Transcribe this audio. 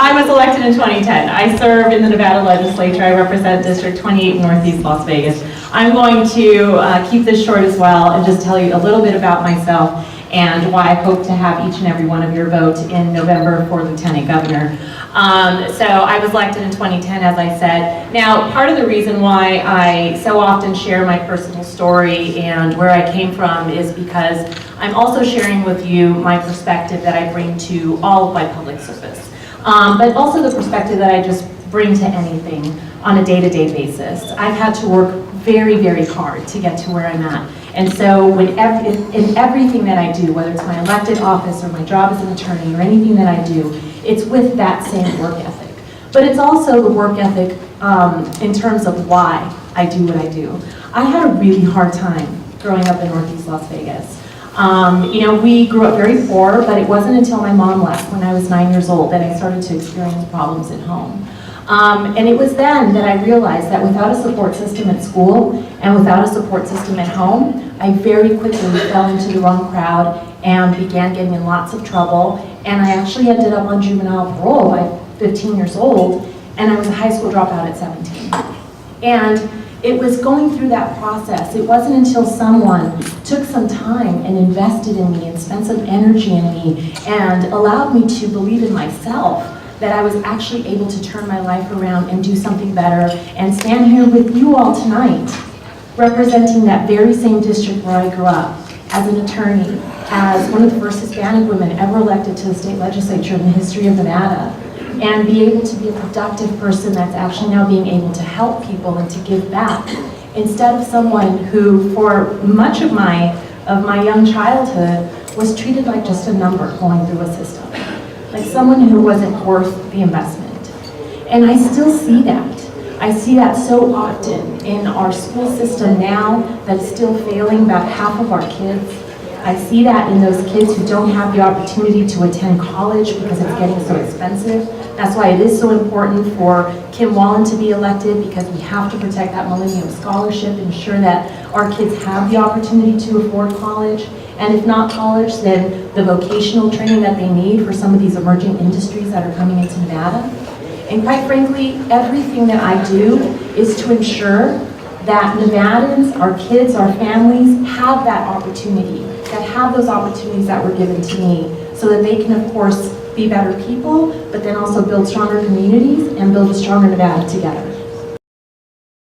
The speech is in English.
I was elected in 2010. I serve in the Nevada legislature. I represent District 28 Northeast Las Vegas. I'm going to keep this short as well and just tell you a little bit about myself and why I hope to have each and every one of your vote in November for Lieutenant Governor. So I was elected in 2010, as I said. Now, part of the reason why I so often share my personal story and where I came from is because I'm also sharing with you my perspective that I bring to all of my public service, but also the perspective that I just bring to anything on a day-to-day basis. I've had to work very, very hard to get to where I'm at. And so in everything that I do, whether it's my elected office or my job as an attorney or anything that I do, it's with that same work ethic. But it's also the work ethic in terms of why I do what I do. I had a really hard time growing up in Northeast Las Vegas. You know, we grew up very poor, but it wasn't until my mom left when I was 9 years old that I started to experience problems at home. And it was then that I realized that without a support system at school and without a support system at home, I very quickly fell into the wrong crowd and began getting in lots of trouble. And I actually ended up on juvenile parole by 15 years old, and I was a high school dropout at 17. And it was going through that process. It wasn't until someone took some time and invested in me and spent some energy in me and allowed me to believe in myself that I was actually able to turn my life around and do something better and stand here with you all tonight, representing that very same district where I grew up as an attorney, as one of the first Hispanic women ever elected to the state legislature in the history of Nevada, and be able to be a productive person that's actually now being able to help people and to give back, instead of someone who, for much of my young childhood, was treated like just a number going through a system, like someone who wasn't worth the investment. And I still see that. I see that so often in our school system now that's still failing about half of our kids. I see that in those kids who don't have the opportunity to attend college because it's getting so expensive. That's why it is so important for Kim Wallen to be elected, because we have to protect that Millennium Scholarship, ensure that our kids have the opportunity to afford college. And if not college, then the vocational training that they need for some of these emerging industries that are coming into Nevada. And quite frankly, everything that I do is to ensure that Nevadans, our kids, our families, have that opportunity, that have those opportunities that were given to me, so that they can, of course, be better people, but then also build stronger communities and build a stronger Nevada together.